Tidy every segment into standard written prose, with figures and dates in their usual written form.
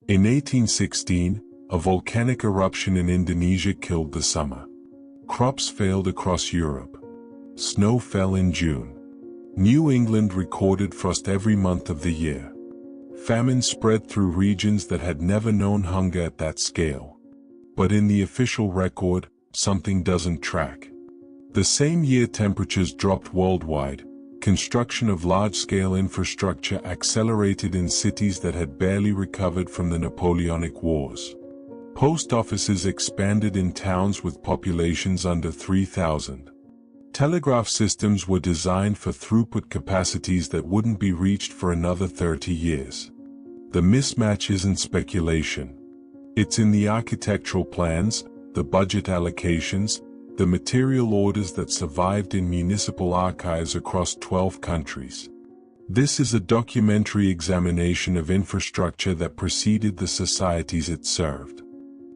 In 1816, a volcanic eruption in Indonesia killed the summer. Crops failed across Europe. Snow fell in June. New England recorded frost every month of the year. Famine spread through regions that had never known hunger at that scale. But in the official record, something doesn't track. The same year temperatures dropped worldwide, construction of large-scale infrastructure accelerated in cities that had barely recovered from the Napoleonic Wars. Post offices expanded in towns with populations under 3,000. Telegraph systems were designed for throughput capacities that wouldn't be reached for another 30 years. The mismatch isn't speculation. It's in the architectural plans, the budget allocations, the material orders that survived in municipal archives across 12 countries. This is a documentary examination of infrastructure that preceded the societies it served.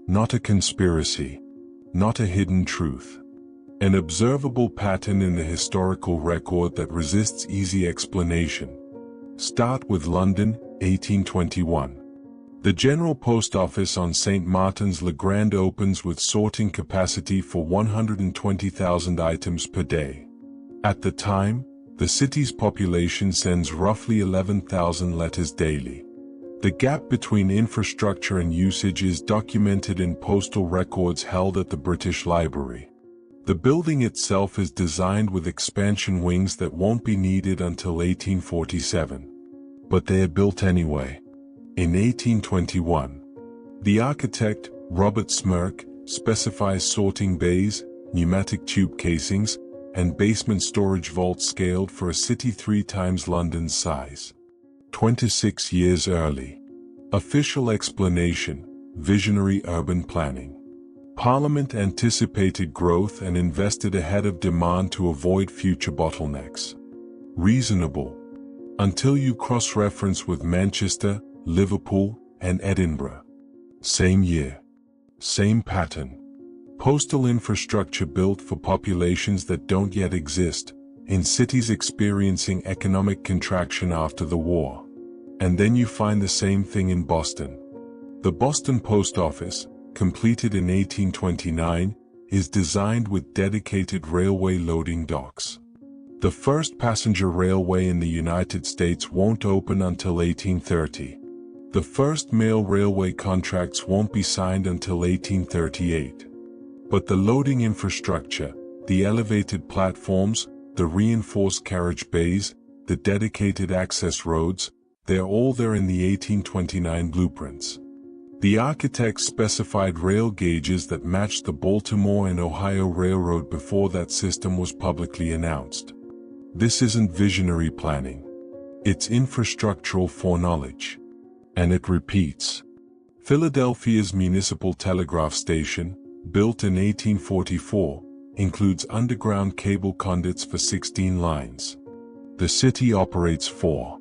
Not a conspiracy. Not a hidden truth. An observable pattern in the historical record that resists easy explanation. Start with London, 1821. The General Post Office on St. Martin's Le Grand opens with sorting capacity for 120,000 items per day. At the time, the city's population sends roughly 11,000 letters daily. The gap between infrastructure and usage is documented in postal records held at the British Library. The building itself is designed with expansion wings that won't be needed until 1847. But they are built anyway. In 1821, the architect, Robert Smirke, specifies sorting bays, pneumatic tube casings, and basement storage vaults scaled for a city 3 times London's size. 26 years early. Official explanation: visionary urban planning. Parliament anticipated growth and invested ahead of demand to avoid future bottlenecks. Reasonable. Until you cross-reference with Manchester, Liverpool, and Edinburgh. Same year. Same pattern. Postal infrastructure built for populations that don't yet exist, in cities experiencing economic contraction after the war. And then you find the same thing in Boston. The Boston Post Office, completed in 1829, is designed with dedicated railway loading docks. The first passenger railway in the United States won't open until 1830. The first mail railway contracts won't be signed until 1838. But the loading infrastructure, the elevated platforms, the reinforced carriage bays, the dedicated access roads, they're all there in the 1829 blueprints. The architects specified rail gauges that matched the Baltimore and Ohio Railroad before that system was publicly announced. This isn't visionary planning. It's infrastructural foreknowledge. And it repeats. Philadelphia's Municipal Telegraph Station, built in 1844, includes underground cable conduits for 16 lines. The city operates 4.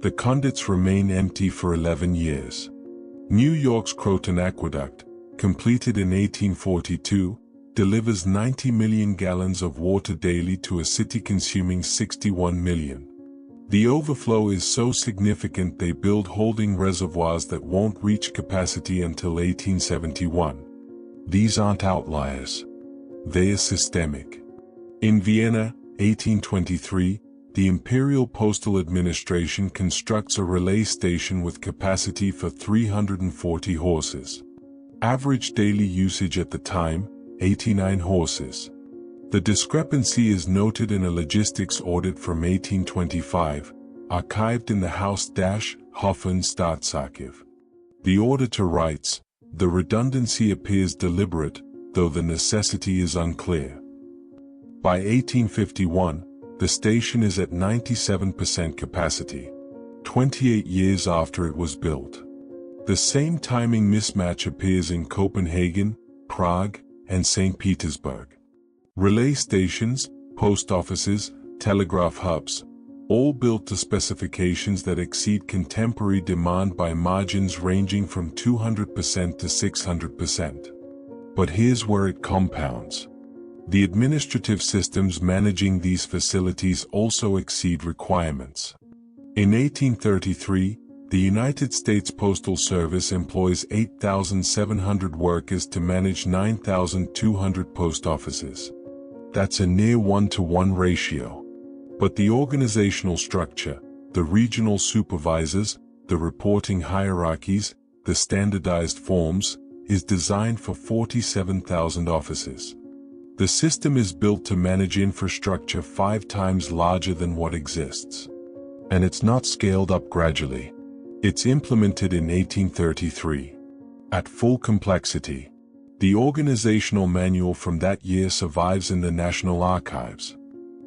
The conduits remain empty for 11 years. New York's Croton Aqueduct, completed in 1842, delivers 90 million gallons of water daily to a city consuming 61 million. The overflow is so significant they build holding reservoirs that won't reach capacity until 1871. These aren't outliers. They are systemic. In Vienna, 1823, the Imperial Postal Administration constructs a relay station with capacity for 340 horses. Average daily usage at the time, 89 horses. The discrepancy is noted in a logistics audit from 1825, archived in the Haus-Hoffen Staatsarchiv. The auditor writes, "The redundancy appears deliberate, though the necessity is unclear." By 1851, the station is at 97% capacity, 28 years after it was built. The same timing mismatch appears in Copenhagen, Prague, and St. Petersburg. Relay stations, post offices, telegraph hubs, all built to specifications that exceed contemporary demand by margins ranging from 200% to 600%. But here's where it compounds. The administrative systems managing these facilities also exceed requirements. In 1833, The United States Postal Service employs 8,700 workers to manage 9,200 post offices. That's a near 1-to-1 ratio. But the organizational structure, the regional supervisors, the reporting hierarchies, the standardized forms, is designed for 47,000 offices. The system is built to manage infrastructure 5 times larger than what exists. And it's not scaled up gradually. It's implemented in 1833. At full complexity. The organizational manual from that year survives in the National Archives.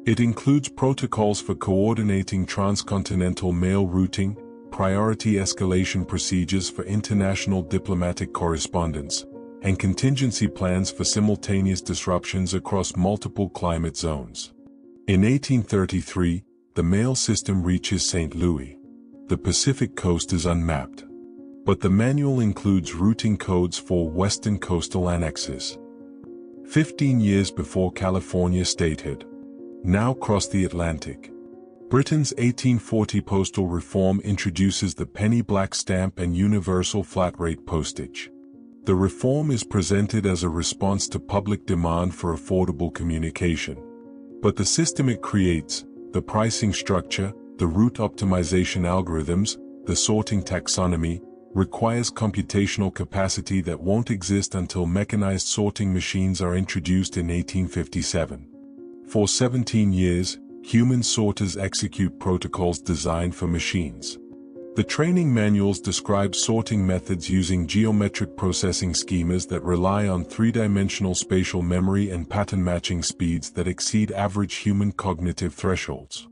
It includes protocols for coordinating transcontinental mail routing, priority escalation procedures for international diplomatic correspondence, and contingency plans for simultaneous disruptions across multiple climate zones. In 1833, the mail system reaches St. Louis. The Pacific coast is unmapped. But the manual includes routing codes for western coastal annexes. 15 years before California statehood. Now cross the Atlantic. Britain's 1840 postal reform introduces the penny black stamp and universal flat rate postage. The reform is presented as a response to public demand for affordable communication. But the system it creates, the pricing structure, the route optimization algorithms, the sorting taxonomy, requires computational capacity that won't exist until mechanized sorting machines are introduced in 1857. For 17 years, human sorters execute protocols designed for machines. The training manuals describe sorting methods using geometric processing schemas that rely on 3-dimensional spatial memory and pattern matching speeds that exceed average human cognitive thresholds.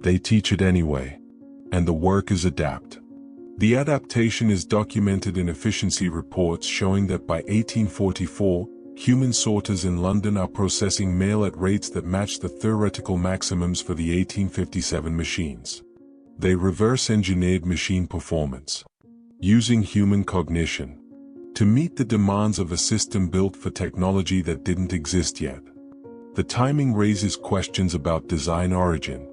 They teach it anyway. And the workers adapt. The adaptation is documented in efficiency reports showing that by 1844, human sorters in London are processing mail at rates that match the theoretical maximums for the 1857 machines. They reverse-engineered machine performance, using human cognition, to meet the demands of a system built for technology that didn't exist yet. The timing raises questions about design origin.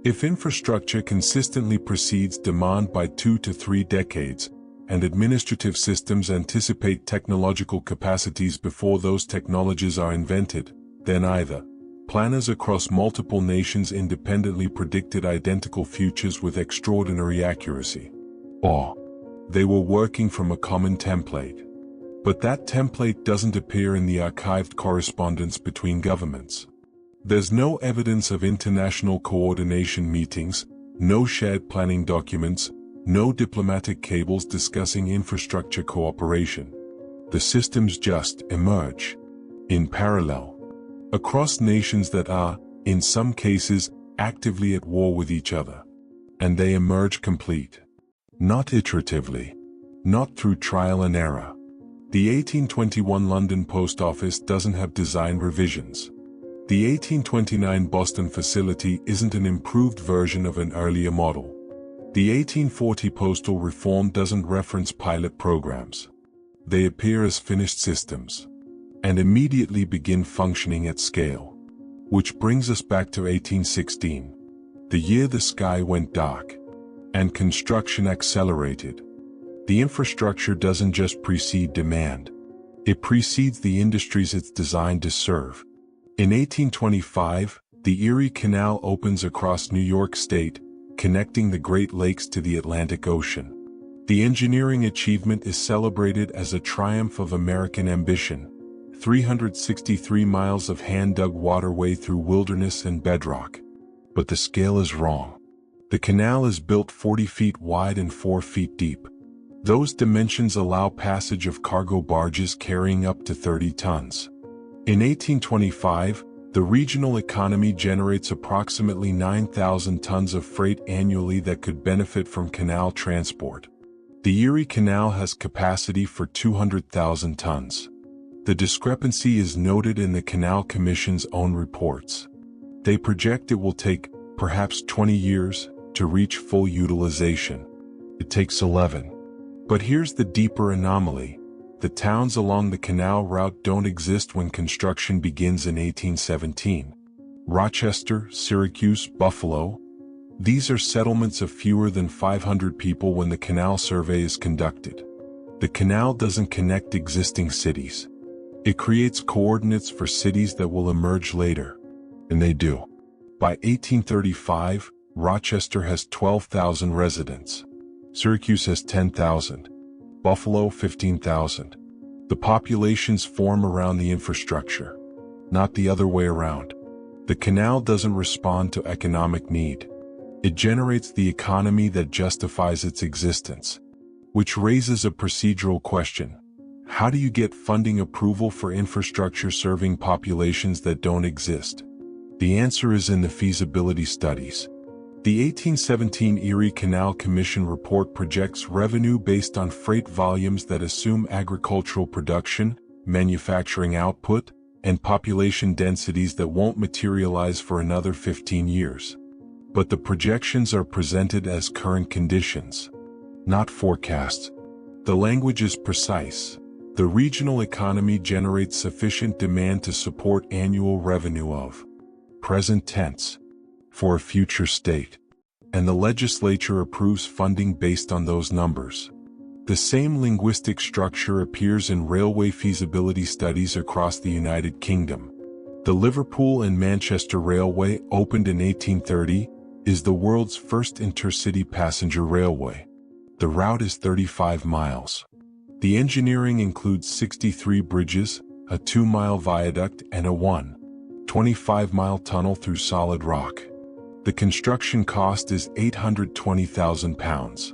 If infrastructure consistently precedes demand by 2 to 3 decades, and administrative systems anticipate technological capacities before those technologies are invented, then either planners across multiple nations independently predicted identical futures with extraordinary accuracy, or they were working from a common template. But that template doesn't appear in the archived correspondence between governments. There's no evidence of international coordination meetings, no shared planning documents, no diplomatic cables discussing infrastructure cooperation. The systems just emerge, in parallel, across nations that are, in some cases, actively at war with each other. And they emerge complete. Not iteratively. Not through trial and error. The 1821 London Post Office doesn't have design revisions. The 1829 Boston facility isn't an improved version of an earlier model. The 1840 postal reform doesn't reference pilot programs. They appear as finished systems, and immediately begin functioning at scale. Which brings us back to 1816, the year the sky went dark, and construction accelerated. The infrastructure doesn't just precede demand. It precedes the industries it's designed to serve. In 1825, the Erie Canal opens across New York State, connecting the Great Lakes to the Atlantic Ocean. The engineering achievement is celebrated as a triumph of American ambition. 363 miles of hand-dug waterway through wilderness and bedrock. But the scale is wrong. The canal is built 40 feet wide and 4 feet deep. Those dimensions allow passage of cargo barges carrying up to 30 tons. In 1825, the regional economy generates approximately 9,000 tons of freight annually that could benefit from canal transport. The Erie Canal has capacity for 200,000 tons. The discrepancy is noted in the Canal Commission's own reports. They project it will take, perhaps 20 years, to reach full utilization. It takes 11. But here's the deeper anomaly. The towns along the canal route don't exist when construction begins in 1817. Rochester, Syracuse, Buffalo. These are settlements of fewer than 500 people when the canal survey is conducted. The canal doesn't connect existing cities. It creates coordinates for cities that will emerge later. And they do. By 1835, Rochester has 12,000 residents. Syracuse has 10,000. Buffalo 15,000. The populations form around the infrastructure, not the other way around. The canal doesn't respond to economic need. It generates the economy that justifies its existence. Which raises a procedural question. How do you get funding approval for infrastructure serving populations that don't exist? The answer is in the feasibility studies. The 1817 Erie Canal Commission report projects revenue based on freight volumes that assume agricultural production, manufacturing output, and population densities that won't materialize for another 15 years. But the projections are presented as current conditions, not forecasts. The language is precise. The regional economy generates sufficient demand to support annual revenue of present tense for a future state, and the legislature approves funding based on those numbers. The same linguistic structure appears in railway feasibility studies across the United Kingdom. The Liverpool and Manchester Railway, opened in 1830, is the world's first intercity passenger railway. The route is 35 miles. The engineering includes 63 bridges, a 2-mile viaduct, and a 25-mile tunnel through solid rock. The construction cost is £820,000.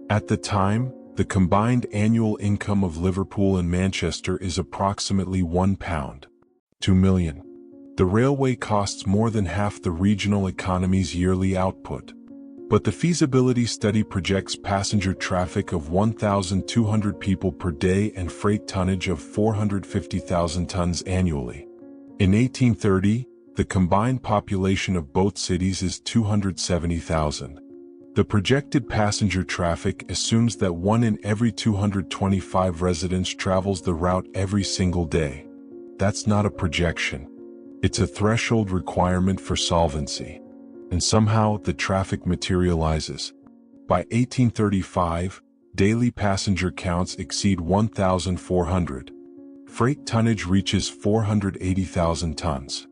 At the time, the combined annual income of Liverpool and Manchester is approximately £1, $2 million. The railway costs more than half the regional economy's yearly output. But the feasibility study projects passenger traffic of 1,200 people per day and freight tonnage of 450,000 tons annually. In 1830, the combined population of both cities is 270,000. The projected passenger traffic assumes that 1 in every 225 residents travels the route every single day. That's not a projection. It's a threshold requirement for solvency. And somehow the traffic materializes. By 1835, daily passenger counts exceed 1,400. Freight tonnage reaches 480,000 tons.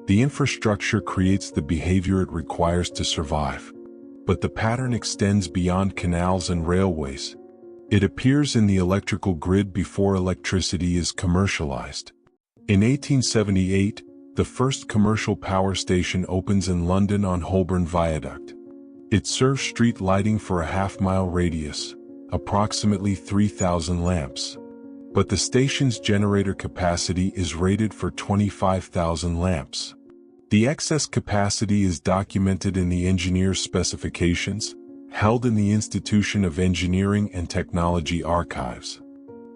The infrastructure creates the behavior it requires to survive. But the pattern extends beyond canals and railways. It appears in the electrical grid before electricity is commercialized. In 1878, the first commercial power station opens in London on Holborn Viaduct. It serves street lighting for a half-mile radius, approximately 3,000 lamps. But the station's generator capacity is rated for 25,000 lamps. The excess capacity is documented in the engineer's specifications, held in the Institution of Engineering and Technology archives.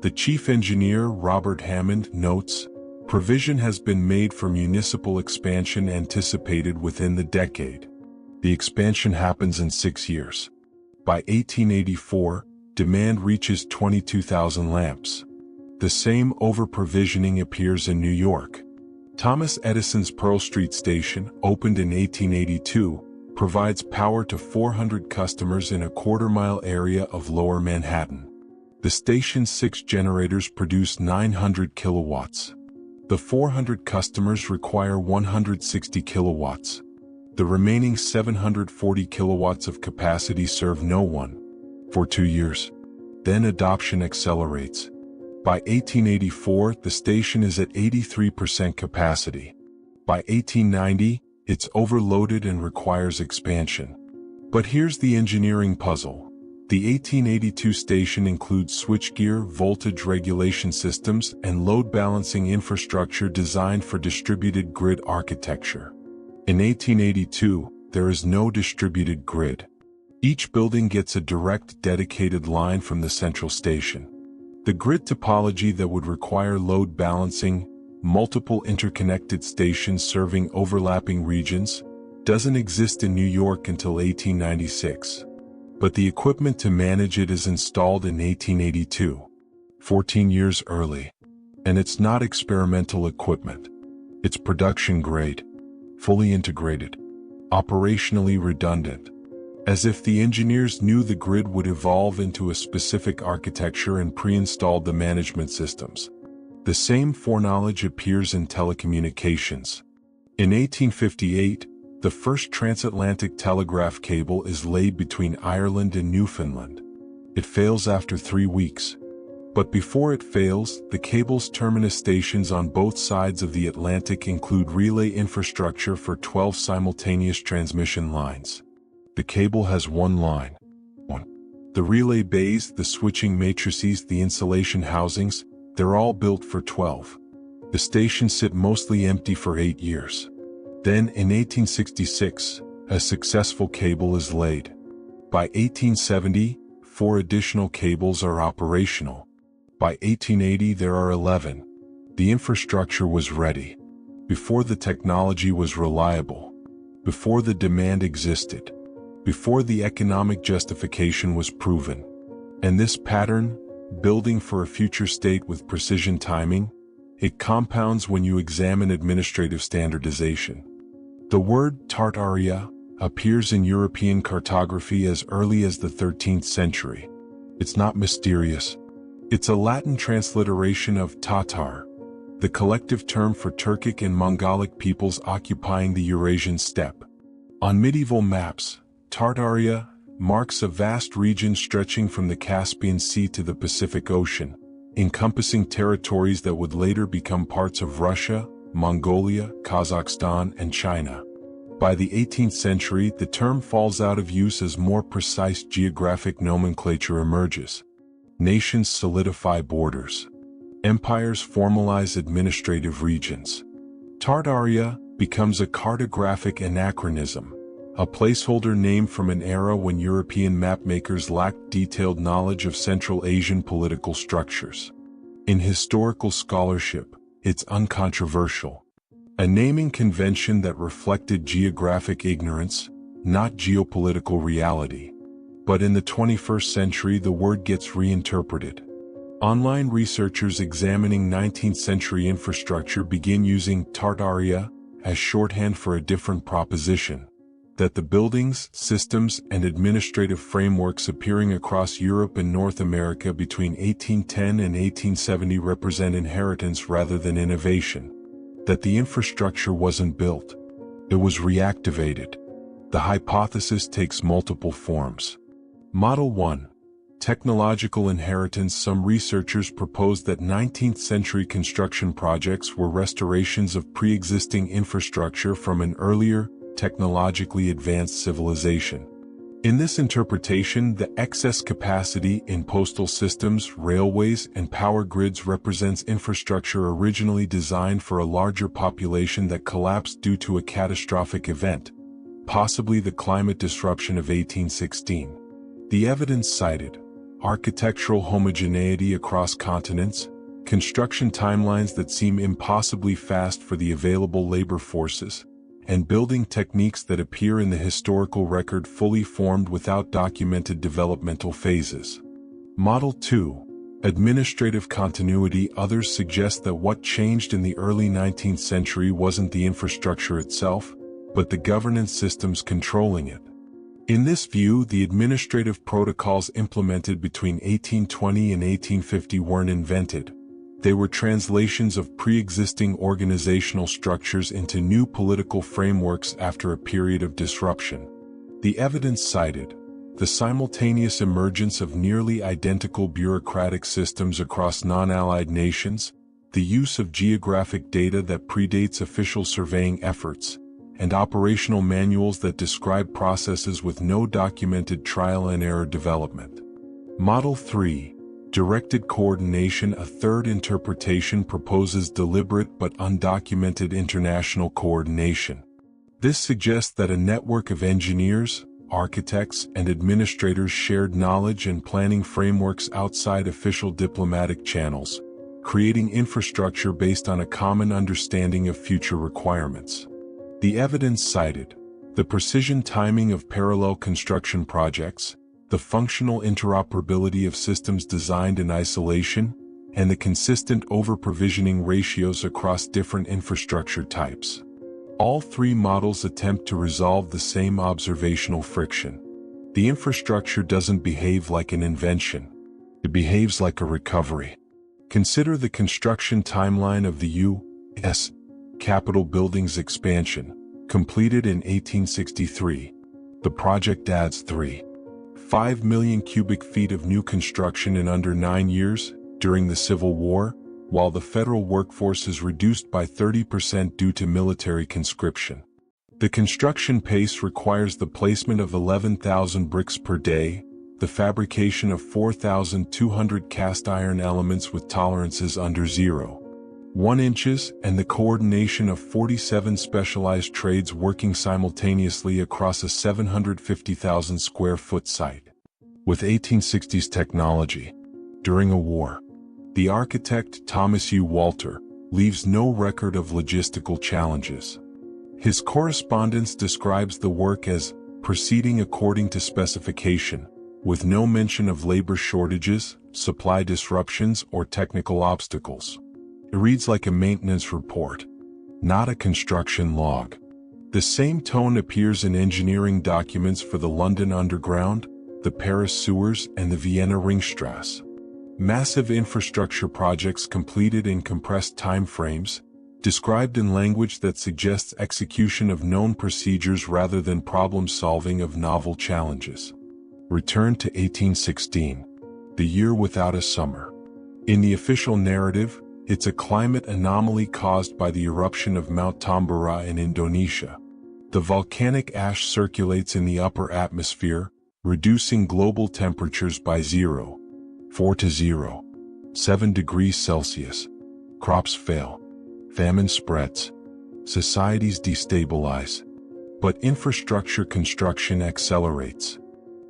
The chief engineer, Robert Hammond, notes, "Provision has been made for municipal expansion anticipated within the decade. The expansion happens in 6 years. By 1884, demand reaches 22,000 lamps. The same over-provisioning appears in New York. Thomas Edison's Pearl Street Station, opened in 1882, provides power to 400 customers in a quarter-mile area of Lower Manhattan. The station's 6 generators produce 900 kilowatts. The 400 customers require 160 kilowatts. The remaining 740 kilowatts of capacity serve no one. For 2 years. Then adoption accelerates. By 1884, the station is at 83% capacity. By 1890, it's overloaded and requires expansion. But here's the engineering puzzle. The 1882 station includes switchgear, voltage regulation systems, and load balancing infrastructure designed for distributed grid architecture. In 1882, there is no distributed grid. Each building gets a direct dedicated line from the central station. The grid topology that would require load balancing, multiple interconnected stations serving overlapping regions, doesn't exist in New York until 1896. But the equipment to manage it is installed in 1882, 14 years early. And it's not experimental equipment. It's production grade, fully integrated, operationally redundant. As if the engineers knew the grid would evolve into a specific architecture and pre-installed the management systems. The same foreknowledge appears in telecommunications. In 1858, the first transatlantic telegraph cable is laid between Ireland and Newfoundland. It fails after 3 weeks. But before it fails, the cable's terminus stations on both sides of the Atlantic include relay infrastructure for 12 simultaneous transmission lines. The cable has one line. The relay bays, the switching matrices, the insulation housings, they're all built for 12. The stations sit mostly empty for 8 years. Then, in 1866, a successful cable is laid. By 1870, 4 additional cables are operational. By 1880, there are 11. The infrastructure was ready. Before the technology was reliable. Before the demand existed. Before the economic justification was proven. And this pattern, building for a future state with precision timing, it compounds when you examine administrative standardization. The word Tartaria appears in European cartography as early as the 13th century. It's not mysterious. It's a Latin transliteration of Tatar, the collective term for Turkic and Mongolic peoples occupying the Eurasian steppe. On medieval maps, Tartaria marks a vast region stretching from the Caspian Sea to the Pacific Ocean, encompassing territories that would later become parts of Russia, Mongolia, Kazakhstan, and China. By the 18th century, the term falls out of use as more precise geographic nomenclature emerges. Nations solidify borders. Empires formalize administrative regions. Tartaria becomes a cartographic anachronism, a placeholder name from an era when European mapmakers lacked detailed knowledge of Central Asian political structures. In historical scholarship, it's uncontroversial. A naming convention that reflected geographic ignorance, not geopolitical reality. But in the 21st century, the word gets reinterpreted. Online researchers examining 19th century infrastructure begin using Tartaria as shorthand for a different proposition. That the buildings, systems, and administrative frameworks appearing across Europe and North America between 1810 and 1870 represent inheritance rather than innovation. That the infrastructure wasn't built. It was reactivated. The hypothesis takes multiple forms. Model 1. Technological inheritance. Some researchers propose that 19th century construction projects were restorations of pre-existing infrastructure from an earlier, technologically advanced civilization. In this interpretation, the excess capacity in postal systems, railways, and power grids represents infrastructure originally designed for a larger population that collapsed due to a catastrophic event, possibly the climate disruption of 1816. The evidence cited: architectural homogeneity across continents, construction timelines that seem impossibly fast for the available labor forces, and building techniques that appear in the historical record fully formed without documented developmental phases. Model 2. Administrative continuity. Others suggest that what changed in the early 19th century wasn't the infrastructure itself, but the governance systems controlling it. In this view, the administrative protocols implemented between 1820 and 1850 weren't invented. They were translations of pre-existing organizational structures into new political frameworks after a period of disruption. The evidence cited: the simultaneous emergence of nearly identical bureaucratic systems across non-allied nations, the use of geographic data that predates official surveying efforts, and operational manuals that describe processes with no documented trial and error development. Model 3. Directed coordination. A third interpretation proposes deliberate but undocumented international coordination. This suggests that a network of engineers, architects, and administrators shared knowledge and planning frameworks outside official diplomatic channels, creating infrastructure based on a common understanding of future requirements. The evidence cited: the precision timing of parallel construction projects, the functional interoperability of systems designed in isolation, and the consistent over-provisioning ratios across different infrastructure types. All three models attempt to resolve the same observational friction. The infrastructure doesn't behave like an invention. It behaves like a recovery. Consider the construction timeline of the U.S. Capitol Building's expansion, completed in 1863. The project adds 3.5 million cubic feet of new construction in under 9 years during the Civil War, while the federal workforce is reduced by 30% due to military conscription. The construction pace requires the placement of 11,000 bricks per day, the fabrication of 4,200 cast iron elements with tolerances under 0.1 inches, and the coordination of 47 specialized trades working simultaneously across a 750,000 square foot site. With 1860s technology, during a war, the architect Thomas U. Walter leaves no record of logistical challenges. His correspondence describes the work as proceeding according to specification, with no mention of labor shortages, supply disruptions, or technical obstacles. It reads like a maintenance report, not a construction log. The same tone appears in engineering documents for the London Underground, the Paris sewers, and the Vienna Ringstrasse. Massive infrastructure projects completed in compressed time frames, described in language that suggests execution of known procedures rather than problem-solving of novel challenges. Return to 1816, the year without a summer. In the official narrative, it's a climate anomaly caused by the eruption of Mount Tambora in Indonesia. The volcanic ash circulates in the upper atmosphere, reducing global temperatures by 0.4 to 0.7 degrees Celsius. Crops fail. Famine spreads. Societies destabilize. But infrastructure construction accelerates.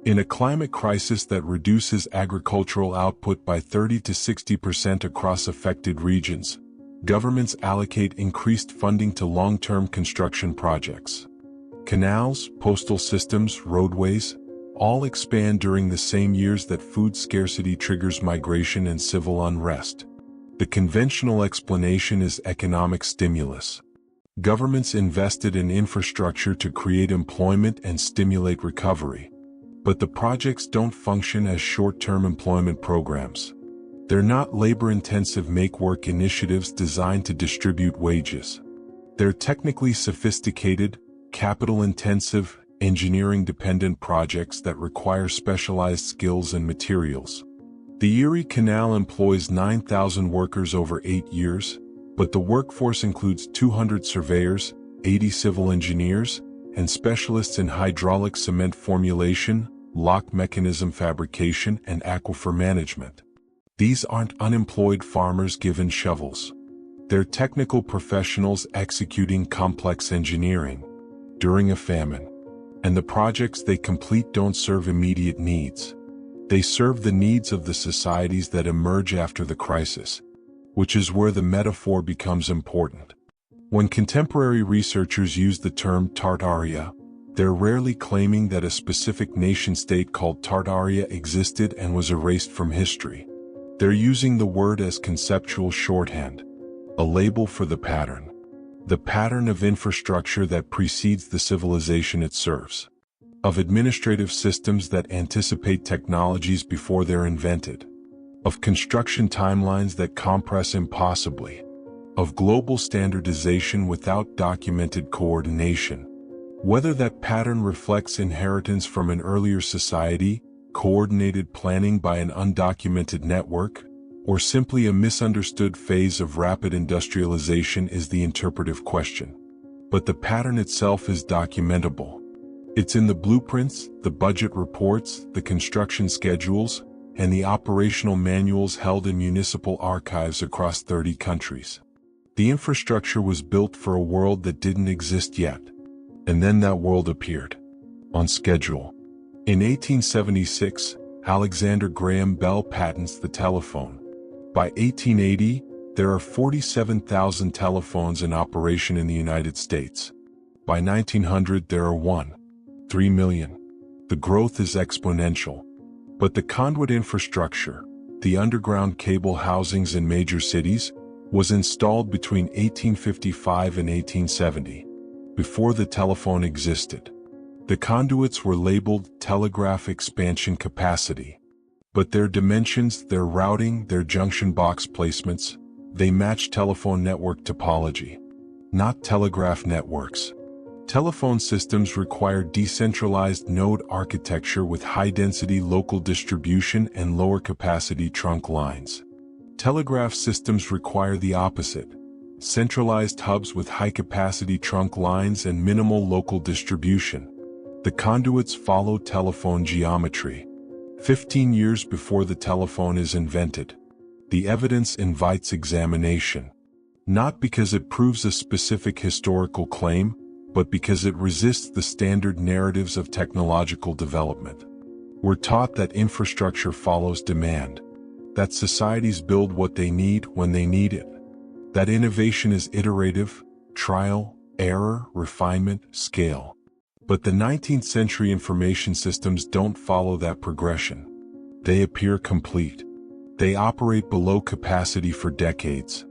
In a climate crisis that reduces agricultural output by 30 to 60% across affected regions, governments allocate increased funding to long-term construction projects. Canals, postal systems, roadways, all expand during the same years that food scarcity triggers migration and civil unrest. The conventional explanation is economic stimulus. Governments invested in infrastructure to create employment and stimulate recovery. But the projects don't function as short-term employment programs. They're not labor-intensive make-work initiatives designed to distribute wages. They're technically sophisticated, capital-intensive, engineering-dependent projects that require specialized skills and materials. The Erie Canal employs 9,000 workers over 8 years, but the workforce includes 200 surveyors, 80 civil engineers, and specialists in hydraulic cement formulation, lock mechanism fabrication, and aquifer management. These aren't unemployed farmers given shovels. They're technical professionals executing complex engineering during a famine. And the projects they complete don't serve immediate needs. They serve the needs of the societies that emerge after the crisis, which is where the metaphor becomes important. When contemporary researchers use the term Tartaria, they're rarely claiming that a specific nation-state called Tartaria existed and was erased from history. They're using the word as conceptual shorthand, a label for the pattern of infrastructure that precedes the civilization it serves, of administrative systems that anticipate technologies before they're invented, of construction timelines that compress impossibly, of global standardization without documented coordination. Whether that pattern reflects inheritance from an earlier society, coordinated planning by an undocumented network, or simply a misunderstood phase of rapid industrialization is the interpretive question. But the pattern itself is documentable. It's in the blueprints, the budget reports, the construction schedules, and the operational manuals held in municipal archives across 30 countries. The infrastructure was built for a world that didn't exist yet. And then that world appeared. On schedule. In 1876, Alexander Graham Bell patents the telephone. By 1880, there are 47,000 telephones in operation in the United States. By 1900, there are 1.3 million. The growth is exponential. But the conduit infrastructure, the underground cable housings in major cities, was installed between 1855 and 1870, before the telephone existed. The conduits were labeled telegraph expansion capacity. But their dimensions, their routing, their junction box placements, they match telephone network topology, not telegraph networks. Telephone systems require decentralized node architecture with high-density local distribution and lower-capacity trunk lines. Telegraph systems require the opposite: centralized hubs with high-capacity trunk lines and minimal local distribution. The conduits follow telephone geometry. 15 years before the telephone is invented, the evidence invites examination. Not because it proves a specific historical claim, but because it resists the standard narratives of technological development. We're taught that infrastructure follows demand, that societies build what they need when they need it, that innovation is iterative, trial, error, refinement, scale. But the 19th century information systems don't follow that progression. They appear complete. They operate below capacity for decades.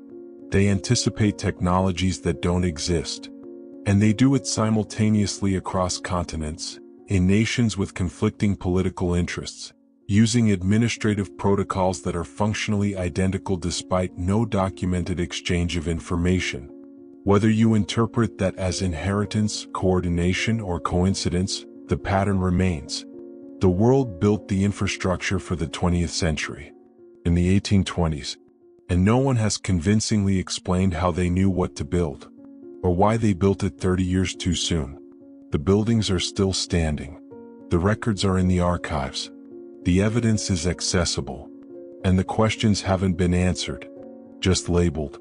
They anticipate technologies that don't exist. And they do it simultaneously across continents, in nations with conflicting political interests, using administrative protocols that are functionally identical despite no documented exchange of information. Whether you interpret that as inheritance, coordination, or coincidence, the pattern remains. The world built the infrastructure for the 20th century, in the 1820s, and no one has convincingly explained how they knew what to build, or why they built it 30 years too soon. The buildings are still standing. The records are in the archives. The evidence is accessible. And the questions haven't been answered, just labeled.